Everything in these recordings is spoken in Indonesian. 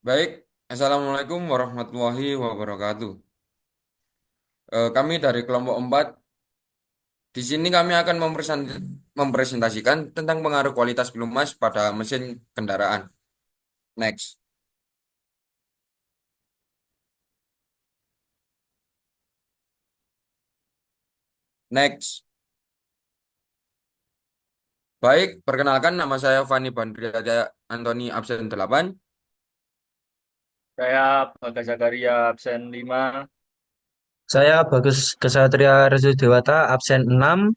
Baik, Assalamualaikum warahmatullahi wabarakatuh. Kami dari kelompok 4. Di sini kami akan mempresentasikan tentang pengaruh kualitas pelumas pada mesin kendaraan. Next. Next. Baik, perkenalkan nama saya Fani Bandriada Antoni absen 8. Saya Bagas Zakaria absen 5. Saya Bagus Kesatria Restu Dewata, absen 6.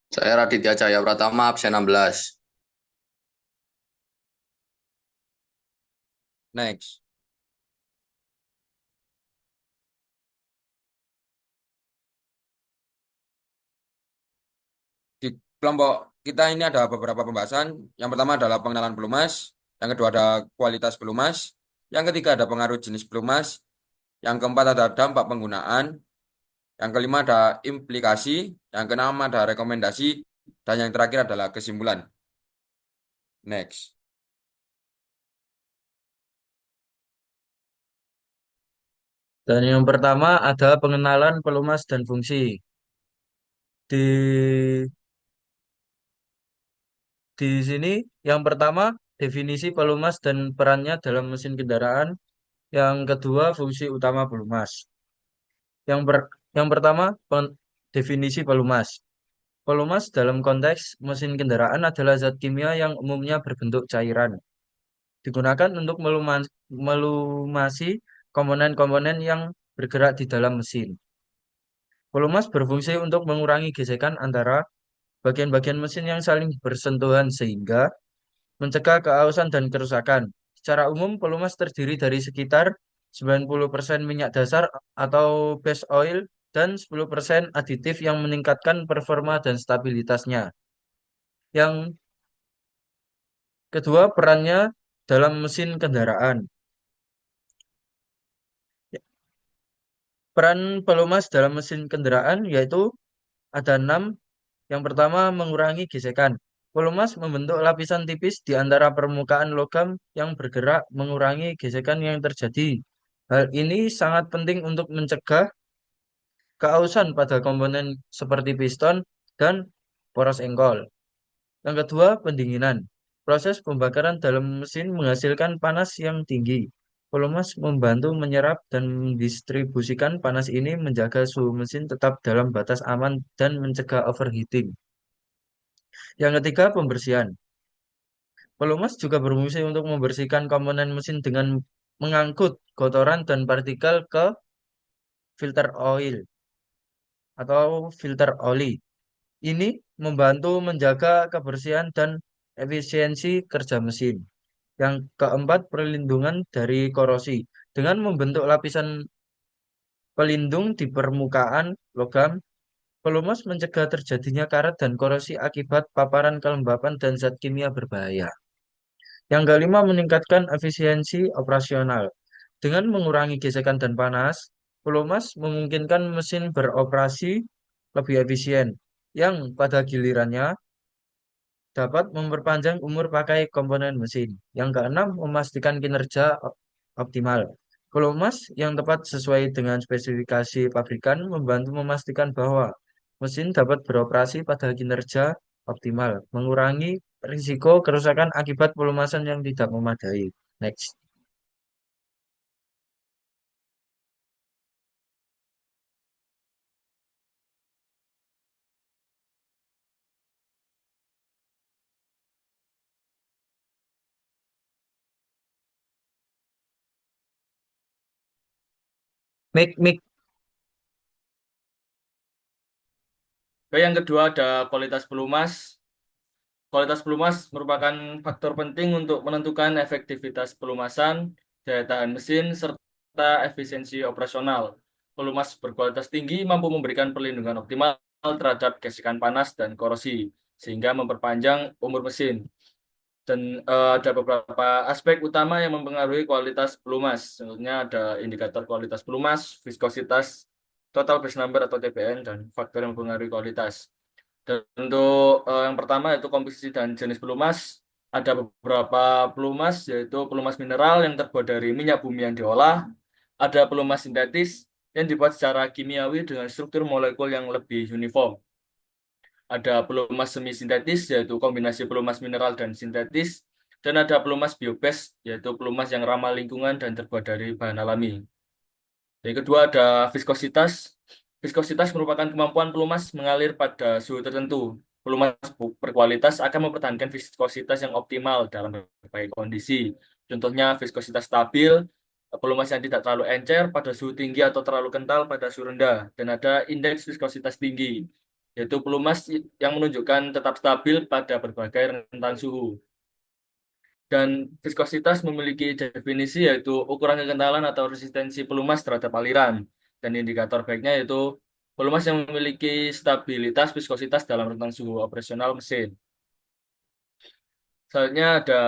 Saya Raditya Jaya Pratama, absen 16. Next. Di kelompok kita ini ada beberapa pembahasan. Yang pertama adalah pengenalan pelumas. Yang kedua ada kualitas pelumas. Yang ketiga ada pengaruh jenis pelumas. Yang keempat ada dampak penggunaan. Yang kelima ada implikasi, yang keenam ada rekomendasi, dan yang terakhir adalah kesimpulan. Next. Dan yang pertama ada pengenalan pelumas dan fungsi. Di di sini yang pertama definisi pelumas dan perannya dalam mesin kendaraan. Yang kedua fungsi utama pelumas. Yang yang pertama definisi pelumas. Pelumas dalam konteks mesin kendaraan adalah zat kimia yang umumnya berbentuk cairan. Digunakan untuk melumasi komponen-komponen yang bergerak di dalam mesin. Pelumas berfungsi untuk mengurangi gesekan antara bagian-bagian mesin yang saling bersentuhan sehingga mencegah keausan dan kerusakan. Secara umum, pelumas terdiri dari sekitar 90% minyak dasar atau base oil dan 10% aditif yang meningkatkan performa dan stabilitasnya. Yang kedua, perannya dalam mesin kendaraan. Peran pelumas dalam mesin kendaraan yaitu ada 6. Yang pertama, mengurangi gesekan. Pelumas membentuk lapisan tipis di antara permukaan logam yang bergerak, mengurangi gesekan yang terjadi. Hal ini sangat penting untuk mencegah keausan pada komponen seperti piston dan poros engkol. Yang kedua, pendinginan. Proses pembakaran dalam mesin menghasilkan panas yang tinggi. Pelumas membantu menyerap dan mendistribusikan panas ini menjaga suhu mesin tetap dalam batas aman dan mencegah overheating. Yang ketiga, pembersihan. Pelumas juga berfungsi untuk membersihkan komponen mesin dengan mengangkut kotoran dan partikel ke filter oil atau filter oli. Ini membantu menjaga kebersihan dan efisiensi kerja mesin. Yang keempat, perlindungan dari korosi. Dengan membentuk lapisan pelindung di permukaan logam, pelumas mencegah terjadinya karat dan korosi akibat paparan kelembapan dan zat kimia berbahaya. Yang kelima, meningkatkan efisiensi operasional. Dengan mengurangi gesekan dan panas, pelumas memungkinkan mesin beroperasi lebih efisien, yang pada gilirannya dapat memperpanjang umur pakai komponen mesin. Yang keenam, memastikan kinerja optimal. Pelumas yang tepat sesuai dengan spesifikasi pabrikan membantu memastikan bahwa mesin dapat beroperasi pada kinerja optimal, mengurangi risiko kerusakan akibat pelumasan yang tidak memadai. Next. Mik. Oke, yang kedua ada kualitas pelumas. Kualitas pelumas merupakan faktor penting untuk menentukan efektivitas pelumasan, daya tahan mesin, serta efisiensi operasional. Pelumas berkualitas tinggi mampu memberikan perlindungan optimal terhadap gesekan panas dan korosi, sehingga memperpanjang umur mesin. Dan ada beberapa aspek utama yang mempengaruhi kualitas pelumas. Contohnya ada indikator kualitas pelumas, viskositas, total base number atau TBN, dan faktor yang mempengaruhi kualitas. Dan untuk yang pertama itu komposisi dan jenis pelumas. Ada beberapa pelumas, yaitu pelumas mineral yang terbuat dari minyak bumi yang diolah. Ada pelumas sintetis yang dibuat secara kimiawi dengan struktur molekul yang lebih uniform. Ada pelumas semi sintetis, yaitu kombinasi pelumas mineral dan sintetis. Dan ada pelumas biobased, yaitu pelumas yang ramah lingkungan dan terbuat dari bahan alami. Yang kedua ada viskositas. Viskositas merupakan kemampuan pelumas mengalir pada suhu tertentu. Pelumas berkualitas akan mempertahankan viskositas yang optimal dalam berbagai kondisi. Contohnya viskositas stabil, pelumas yang tidak terlalu encer pada suhu tinggi atau terlalu kental pada suhu rendah. Dan ada indeks viskositas tinggi, yaitu pelumas yang menunjukkan tetap stabil pada berbagai rentang suhu. Dan viskositas memiliki definisi yaitu ukuran kekentalan atau resistensi pelumas terhadap aliran. Dan indikator baiknya yaitu pelumas yang memiliki stabilitas viskositas dalam rentang suhu operasional mesin. Selanjutnya ada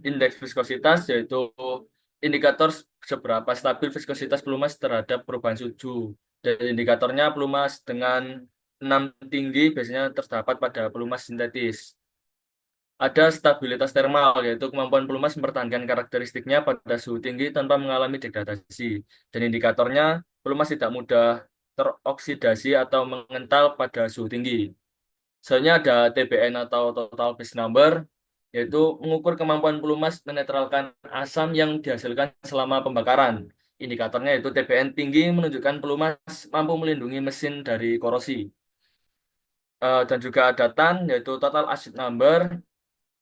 indeks viskositas yaitu indikator seberapa stabil viskositas pelumas terhadap perubahan suhu. Dan indikatornya pelumas dengan 6 tinggi biasanya terdapat pada pelumas sintetis. Ada stabilitas termal, yaitu kemampuan pelumas mempertahankan karakteristiknya pada suhu tinggi tanpa mengalami degradasi. Dan indikatornya, pelumas tidak mudah teroksidasi atau mengental pada suhu tinggi. Selanjutnya ada TBN atau Total Base Number, yaitu mengukur kemampuan pelumas menetralkan asam yang dihasilkan selama pembakaran. Indikatornya yaitu TBN tinggi menunjukkan pelumas mampu melindungi mesin dari korosi. Dan juga ada TAN, yaitu Total Acid Number,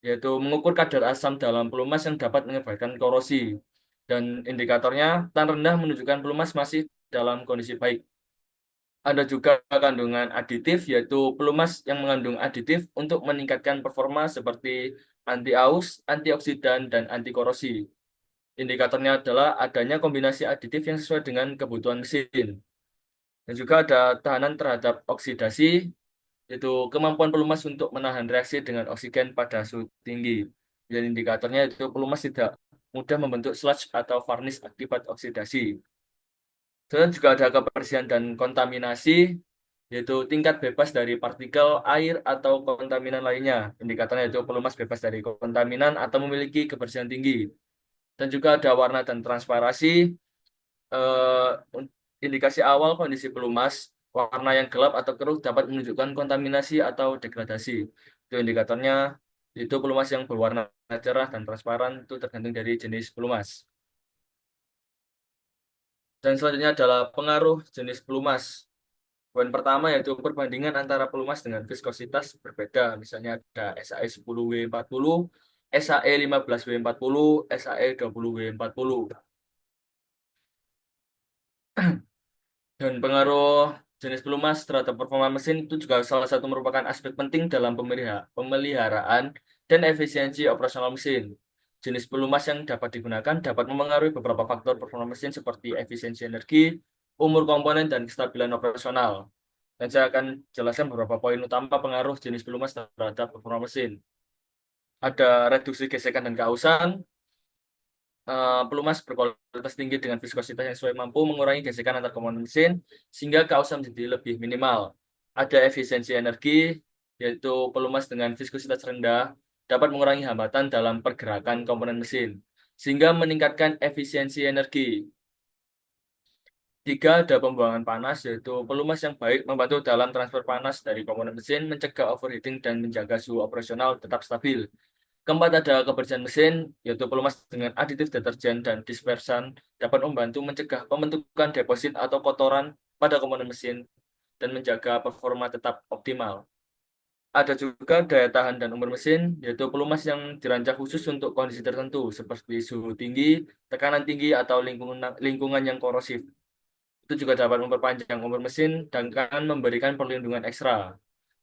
yaitu mengukur kadar asam dalam pelumas yang dapat menyebabkan korosi. Dan indikatornya, tan rendah menunjukkan pelumas masih dalam kondisi baik. Ada juga kandungan aditif, yaitu pelumas yang mengandung aditif untuk meningkatkan performa seperti anti-aus, antioksidan, dan anti korosi. Indikatornya adalah adanya kombinasi aditif yang sesuai dengan kebutuhan mesin. Dan juga ada tahanan terhadap oksidasi, yaitu kemampuan pelumas untuk menahan reaksi dengan oksigen pada suhu tinggi. Dan indikatornya itu pelumas tidak mudah membentuk sludge atau varnish akibat oksidasi. Dan juga ada kebersihan dan kontaminasi, yaitu tingkat bebas dari partikel, air, atau kontaminan lainnya. Indikatornya itu pelumas bebas dari kontaminan atau memiliki kebersihan tinggi. Dan juga ada warna dan transparasi, indikasi awal kondisi pelumas, warna yang gelap atau keruh dapat menunjukkan kontaminasi atau degradasi. Itu indikatornya, itu pelumas yang berwarna cerah dan transparan itu tergantung dari jenis pelumas. Dan selanjutnya adalah pengaruh jenis pelumas. Poin pertama yaitu perbandingan antara pelumas dengan viskositas berbeda. Misalnya ada SAE 10W40, SAE 15W40, SAE 20W40. Dan pengaruh jenis pelumas terhadap performa mesin itu juga salah satu merupakan aspek penting dalam pemeliharaan dan efisiensi operasional mesin. Jenis pelumas yang dapat digunakan dapat memengaruhi beberapa faktor performa mesin seperti efisiensi energi, umur komponen, dan kestabilan operasional. Dan saya akan jelaskan beberapa poin utama pengaruh jenis pelumas terhadap performa mesin. Ada reduksi gesekan dan kausan. Pelumas berkualitas tinggi dengan viskositas yang sesuai mampu mengurangi gesekan antar komponen mesin sehingga kausan menjadi lebih minimal. Ada efisiensi energi, yaitu pelumas dengan viskositas rendah dapat mengurangi hambatan dalam pergerakan komponen mesin sehingga meningkatkan efisiensi energi. Tiga, ada pembuangan panas, yaitu pelumas yang baik membantu dalam transfer panas dari komponen mesin, mencegah overheating dan menjaga suhu operasional tetap stabil. Keempat, ada kebersihan mesin, yaitu pelumas dengan aditif deterjen dan dispersan dapat membantu mencegah pembentukan deposit atau kotoran pada komponen mesin dan menjaga performa tetap optimal. Ada juga daya tahan dan umur mesin, yaitu pelumas yang dirancang khusus untuk kondisi tertentu, seperti suhu tinggi, tekanan tinggi, atau lingkungan yang korosif. Itu juga dapat memperpanjang umur mesin dan kan memberikan perlindungan ekstra.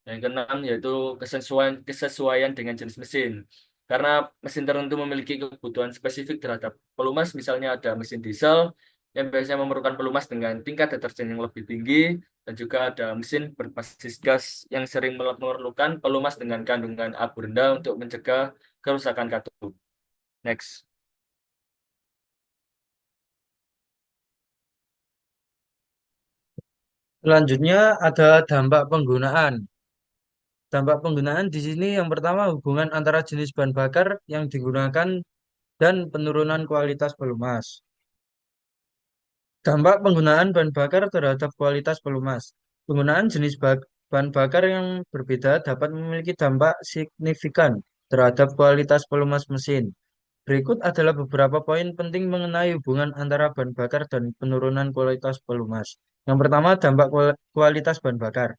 Yang keenam yaitu kesesuaian dengan jenis mesin. Karena mesin tertentu memiliki kebutuhan spesifik terhadap pelumas, misalnya ada mesin diesel yang biasanya memerlukan pelumas dengan tingkat deterjen yang lebih tinggi, dan juga ada mesin berbasis gas yang sering memerlukan pelumas dengan kandungan abu rendah untuk mencegah kerusakan katup. Next. Selanjutnya ada dampak penggunaan. Dampak penggunaan di sini yang pertama hubungan antara jenis bahan bakar yang digunakan dan penurunan kualitas pelumas. Dampak penggunaan bahan bakar terhadap kualitas pelumas. Penggunaan jenis bahan bakar yang berbeda dapat memiliki dampak signifikan terhadap kualitas pelumas mesin. Berikut adalah beberapa poin penting mengenai hubungan antara bahan bakar dan penurunan kualitas pelumas. Yang pertama, dampak kualitas bahan bakar.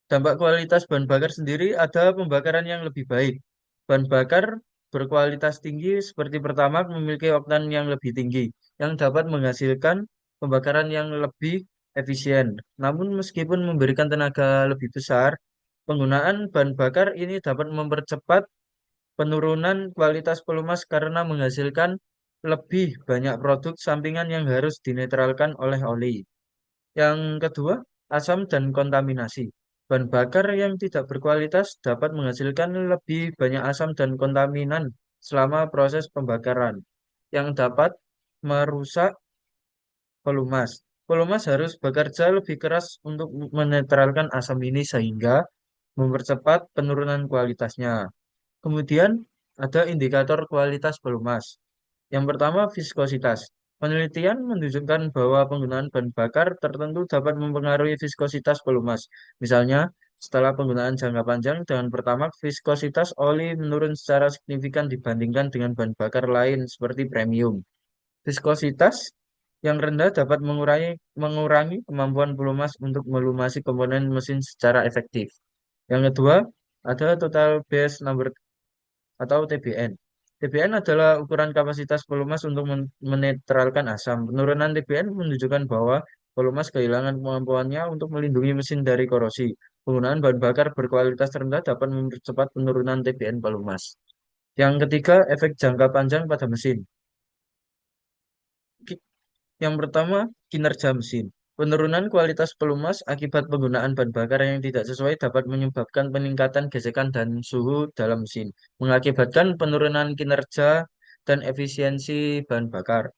Dampak kualitas bahan bakar sendiri ada pembakaran yang lebih baik. Bahan bakar berkualitas tinggi seperti pertamax memiliki oktan yang lebih tinggi, yang dapat menghasilkan pembakaran yang lebih efisien. Namun meskipun memberikan tenaga lebih besar, penggunaan bahan bakar ini dapat mempercepat penurunan kualitas pelumas karena menghasilkan lebih banyak produk sampingan yang harus dinetralkan oleh oli. Yang kedua, asam dan kontaminasi. Bahan bakar yang tidak berkualitas dapat menghasilkan lebih banyak asam dan kontaminan selama proses pembakaran, yang dapat merusak pelumas. Pelumas harus bekerja lebih keras untuk menetralkan asam ini sehingga mempercepat penurunan kualitasnya. Kemudian ada indikator kualitas pelumas. Yang pertama, viskositas. Penelitian menunjukkan bahwa penggunaan bahan bakar tertentu dapat mempengaruhi viskositas pelumas. Misalnya, setelah penggunaan jangka panjang dengan pertamax, viskositas oli menurun secara signifikan dibandingkan dengan bahan bakar lain seperti premium. Viskositas yang rendah dapat mengurangi kemampuan pelumas untuk melumasi komponen mesin secara efektif. Yang kedua, ada total base number atau TBN. TBN adalah ukuran kapasitas pelumas untuk menetralkan asam. Penurunan TBN menunjukkan bahwa pelumas kehilangan kemampuannya untuk melindungi mesin dari korosi. Penggunaan bahan bakar berkualitas rendah dapat mempercepat penurunan TBN pelumas. Yang ketiga, efek jangka panjang pada mesin. Yang pertama, kinerja mesin. Penurunan kualitas pelumas akibat penggunaan bahan bakar yang tidak sesuai dapat menyebabkan peningkatan gesekan dan suhu dalam mesin, mengakibatkan penurunan kinerja dan efisiensi bahan bakar.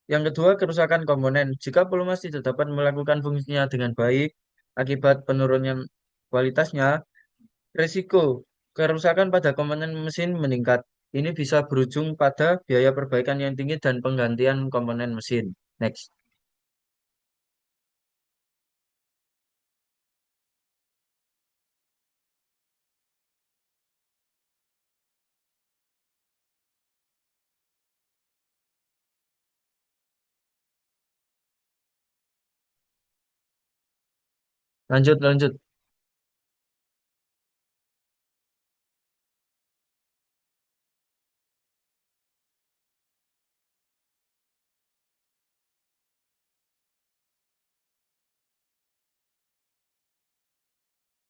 Yang kedua, kerusakan komponen. Jika pelumas tidak dapat melakukan fungsinya dengan baik akibat penurunan kualitasnya, risiko kerusakan pada komponen mesin meningkat. Ini bisa berujung pada biaya perbaikan yang tinggi dan penggantian komponen mesin. Next. Lanjut, lanjut.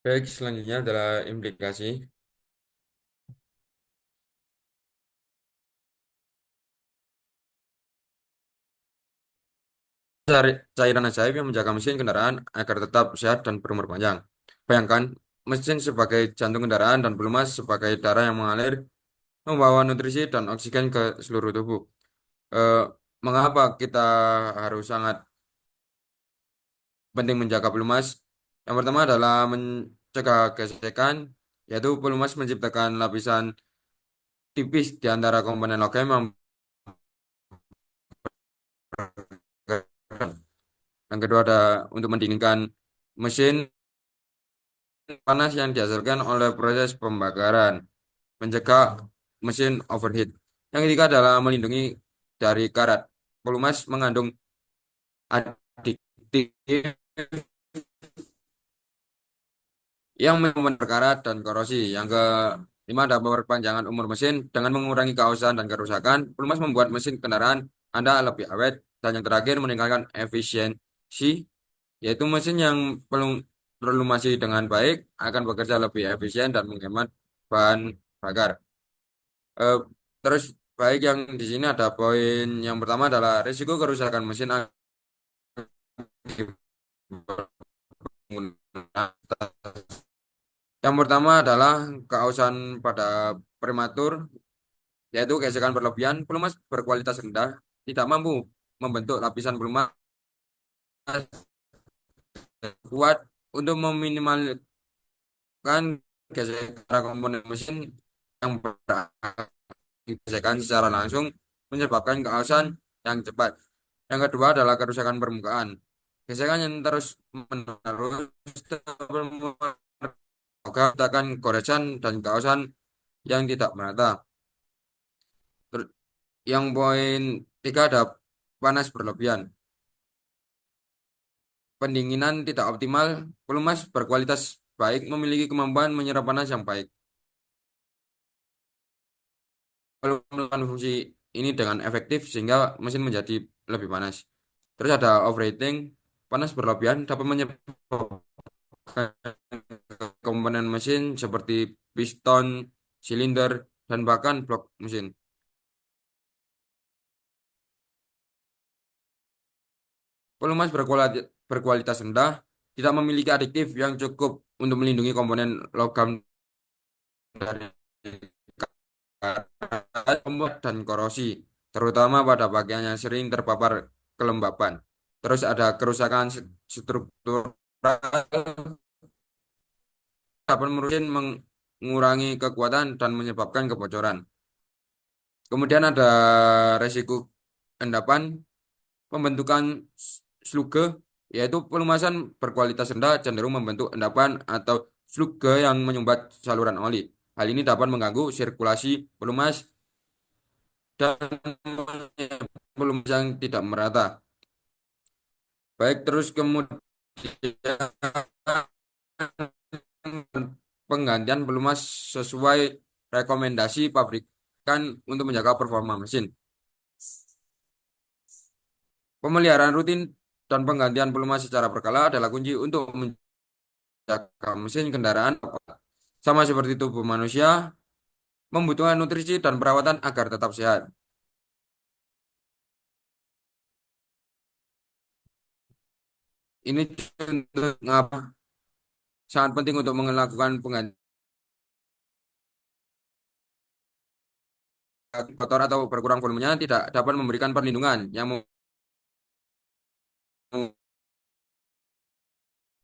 Baik, selanjutnya adalah implikasi. Cairan ajaib yang menjaga mesin kendaraan agar tetap sehat dan berumur panjang. Bayangkan, mesin sebagai jantung kendaraan dan pelumas sebagai darah yang mengalir, membawa nutrisi dan oksigen ke seluruh tubuh. Eh, Mengapa kita harus sangat penting menjaga pelumas? Yang pertama adalah mencegah gesekan, yaitu pelumas menciptakan lapisan tipis di antara komponen logam yang bergerak. Yang kedua ada untuk mendinginkan mesin panas yang dihasilkan oleh proses pembakaran, mencegah mesin overheat. Yang ketiga adalah melindungi dari karat. Pelumas mengandung adiktif yang membentuk karat dan korosi. Yang kelima ada perpanjangan umur mesin dengan mengurangi keausan dan kerusakan. Pelumas membuat mesin kendaraan Anda lebih awet. Dan yang terakhir meningkatkan efisiensi, yaitu mesin yang berlumasi dengan baik akan bekerja lebih efisien dan menghemat bahan bakar. Eh, Terus baik yang di sini ada poin yang pertama adalah risiko kerusakan mesin akibat penggunaan. Yang pertama adalah keausan pada prematur, yaitu gesekan berlebihan. Pelumas berkualitas rendah tidak mampu membentuk lapisan pelumas kuat untuk meminimalkan gesekan komponen mesin yang gesekan secara langsung menyebabkan keausan yang cepat. Yang kedua adalah kerusakan permukaan. Gesekan yang terus menerus menyebabkan goresan dan keausan yang tidak merata. Yang poin tiga ada panas berlebihan. Pendinginan tidak optimal, pelumas berkualitas baik memiliki kemampuan menyerap panas yang baik. Kalau melakukan fungsi ini dengan efektif sehingga mesin menjadi lebih panas. Terus ada overheating, panas berlebihan dapat menyebabkan komponen mesin seperti piston, silinder, dan bahkan blok mesin. Pelumas berkualitas rendah tidak memiliki adiktif yang cukup untuk melindungi komponen logam dari lembab dan korosi, terutama pada bagian yang sering terpapar kelembapan. Terus ada kerusakan struktural dapat merusak mengurangi kekuatan dan menyebabkan kebocoran. Kemudian ada resiko endapan, pembentukan slugge, yaitu pelumasan berkualitas rendah cenderung membentuk endapan atau slugge yang menyumbat saluran oli. Hal ini dapat mengganggu sirkulasi pelumas dan pelumas yang tidak merata. Baik, terus kemudian penggantian pelumas sesuai rekomendasi pabrikan untuk menjaga performa mesin. Pemeliharaan rutin dan penggantian pelumas secara berkala adalah kunci untuk menjaga mesin kendaraan sama seperti tubuh manusia membutuhkan nutrisi dan perawatan agar tetap sehat. Ini contoh mengapa sangat penting untuk melakukan penggantian kotor atau berkurang volumenya tidak dapat memberikan perlindungan. Yang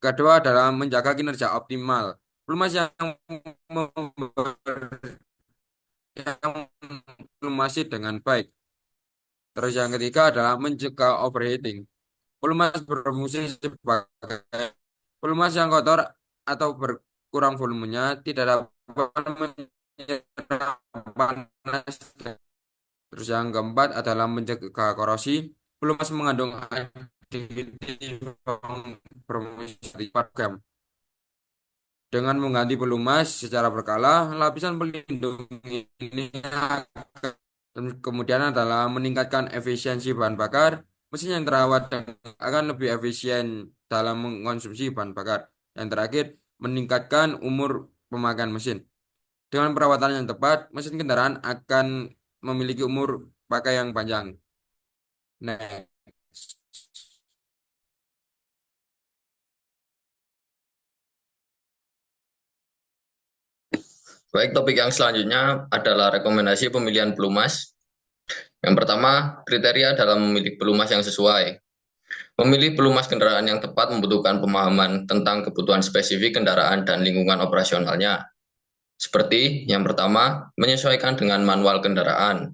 kedua adalah menjaga kinerja optimal. Pelumas yang melumasi dengan baik. Terus yang ketiga adalah mencegah overheating. Pelumas berfungsi sebagai pelumas yang kotor atau berkurang volumenya tidak dapat menyerap panas. Terus yang keempat adalah mencegah korosi. Pelumas mengandung additive berfungsi program. Dengan mengganti pelumas secara berkala, lapisan pelindung ini dan kemudian adalah meningkatkan efisiensi bahan bakar. Mesin yang terawat akan lebih efisien dalam mengkonsumsi bahan bakar. Yang terakhir, meningkatkan umur pemakaian mesin. Dengan perawatan yang tepat, mesin kendaraan akan memiliki umur pakai yang panjang. Nah, Baik, topik yang selanjutnya adalah rekomendasi pemilihan pelumas. Yang pertama, kriteria dalam memilih pelumas yang sesuai. Memilih pelumas kendaraan yang tepat membutuhkan pemahaman tentang kebutuhan spesifik kendaraan dan lingkungan operasionalnya. Seperti yang pertama, menyesuaikan dengan manual kendaraan.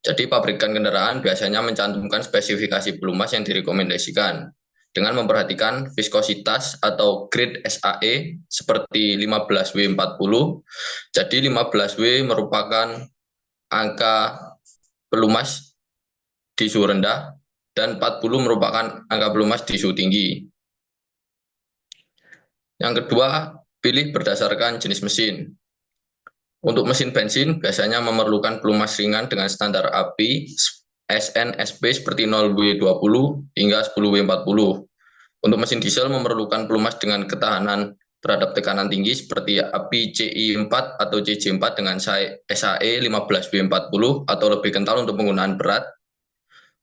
Jadi pabrikan kendaraan biasanya mencantumkan spesifikasi pelumas yang direkomendasikan dengan memperhatikan viskositas atau grade SAE seperti 15W40. Jadi 15W merupakan angka pelumas di suhu rendah dan 40 merupakan angka pelumas di suhu tinggi. Yang kedua, pilih berdasarkan jenis mesin. Untuk mesin bensin biasanya memerlukan pelumas ringan dengan standar API SNSP seperti 0W20 hingga 10W40. Untuk mesin diesel memerlukan pelumas dengan ketahanan terhadap tekanan tinggi seperti API CI4 atau CJ4 dengan SAE 15W40 atau lebih kental untuk penggunaan berat.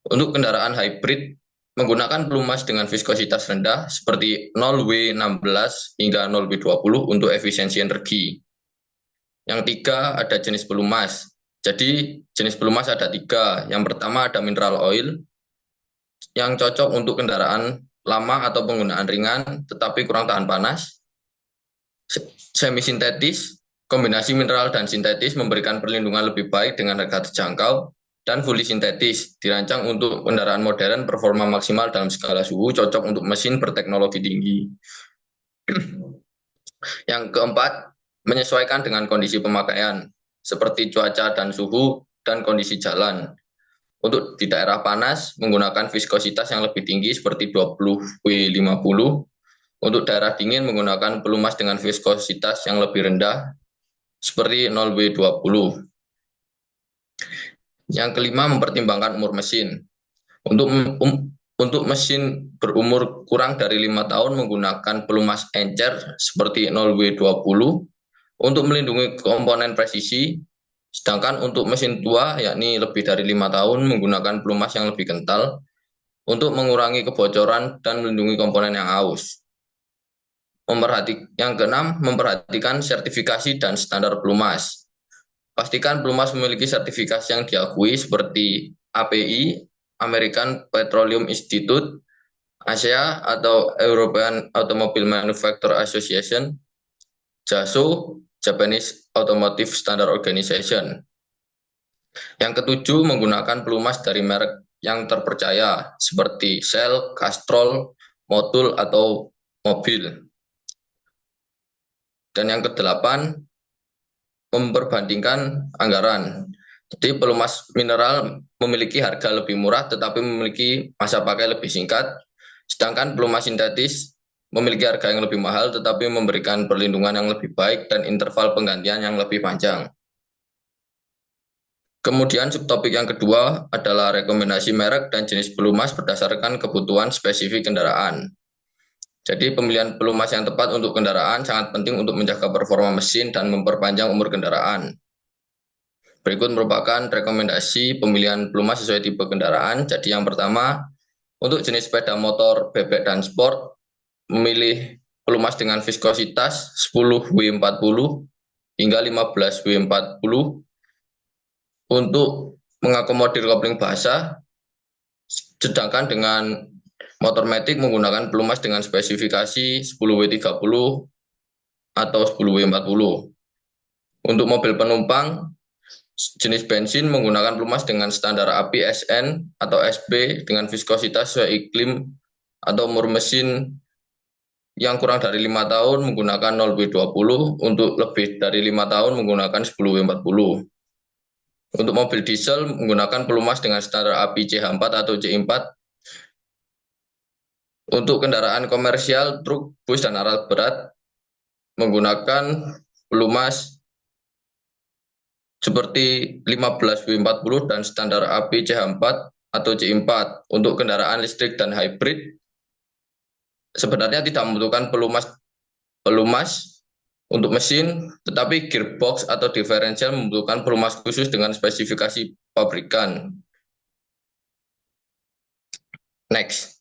Untuk kendaraan hybrid menggunakan pelumas dengan viskositas rendah seperti 0W16 hingga 0W20 untuk efisiensi energi. Yang tiga ada jenis pelumas. Jadi jenis pelumas ada tiga. Yang pertama ada mineral oil yang cocok untuk kendaraan lama atau penggunaan ringan tetapi kurang tahan panas. Semi-sintetis, kombinasi mineral dan sintetis memberikan perlindungan lebih baik dengan harga terjangkau. Dan fully sintetis, dirancang untuk kendaraan modern, performa maksimal dalam skala suhu, cocok untuk mesin berteknologi tinggi. Yang keempat, menyesuaikan dengan kondisi pemakaian, seperti cuaca dan suhu dan kondisi jalan. Untuk di daerah panas, menggunakan viskositas yang lebih tinggi seperti 20W50. Untuk daerah dingin, menggunakan pelumas dengan viskositas yang lebih rendah seperti 0W20. Yang kelima, mempertimbangkan umur mesin. Untuk mesin berumur kurang dari 5 tahun menggunakan pelumas encer seperti 0W20 untuk melindungi komponen presisi, sedangkan untuk mesin tua yakni lebih dari 5 tahun menggunakan pelumas yang lebih kental untuk mengurangi kebocoran dan melindungi komponen yang aus. Yang keenam, memperhatikan sertifikasi dan standar pelumas. Pastikan pelumas memiliki sertifikasi yang diakui seperti API, American Petroleum Institute, ASEA atau European Automobile Manufacturer Association, JASO, Japanese Automotive Standard Organization. Yang ketujuh, menggunakan pelumas dari merek yang terpercaya seperti Shell, Castrol, Motul, atau Mobil. Dan yang kedelapan, memperbandingkan anggaran. Jadi pelumas mineral memiliki harga lebih murah tetapi memiliki masa pakai lebih singkat, sedangkan pelumas sintetis memiliki harga yang lebih mahal tetapi memberikan perlindungan yang lebih baik dan interval penggantian yang lebih panjang. Kemudian subtopik yang kedua adalah rekomendasi merek dan jenis pelumas berdasarkan kebutuhan spesifik kendaraan. Jadi pemilihan pelumas yang tepat untuk kendaraan sangat penting untuk menjaga performa mesin dan memperpanjang umur kendaraan. Berikut merupakan rekomendasi pemilihan pelumas sesuai tipe kendaraan. Jadi yang pertama, untuk jenis sepeda motor, bebek, dan sport, memilih pelumas dengan viskositas 10W40 hingga 15W40 untuk mengakomodir kopling basah, sedangkan dengan motor matic menggunakan pelumas dengan spesifikasi 10W30 atau 10W40. Untuk mobil penumpang, jenis bensin menggunakan pelumas dengan standar API SN atau SB dengan viskositas sesuai iklim atau umur mesin yang kurang dari 5 tahun menggunakan 0W20, untuk lebih dari 5 tahun menggunakan 10W40. Untuk mobil diesel menggunakan pelumas dengan standar API CH4 atau C4. Untuk kendaraan komersial, truk, bus, dan alat berat menggunakan pelumas seperti 15W40 dan standar API CH4 atau C4. Untuk kendaraan listrik dan hybrid sebenarnya tidak membutuhkan pelumas untuk mesin, tetapi gearbox atau diferensial membutuhkan pelumas khusus dengan spesifikasi pabrikan. Next.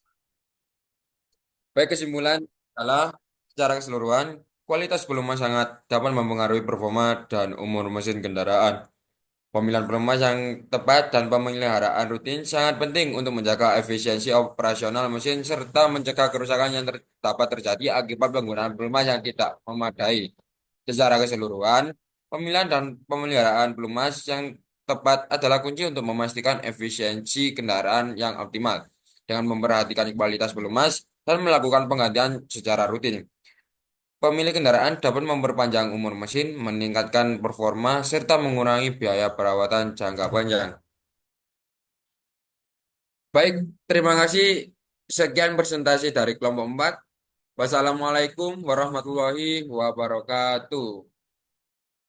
Baik, kesimpulan adalah secara keseluruhan, kualitas pelumas sangat dapat mempengaruhi performa dan umur mesin kendaraan. Pemilihan pelumas yang tepat dan pemeliharaan rutin sangat penting untuk menjaga efisiensi operasional mesin serta mencegah kerusakan yang dapat terjadi akibat penggunaan pelumas yang tidak memadai. Secara keseluruhan, pemilihan dan pemeliharaan pelumas yang tepat adalah kunci untuk memastikan efisiensi kendaraan yang optimal dengan memperhatikan kualitas pelumas dan melakukan penggantian secara rutin. Pemilik kendaraan dapat memperpanjang umur mesin, meningkatkan performa, serta mengurangi biaya perawatan jangka panjang. Baik, terima kasih. Sekian presentasi dari kelompok 4. Wassalamualaikum warahmatullahi wabarakatuh.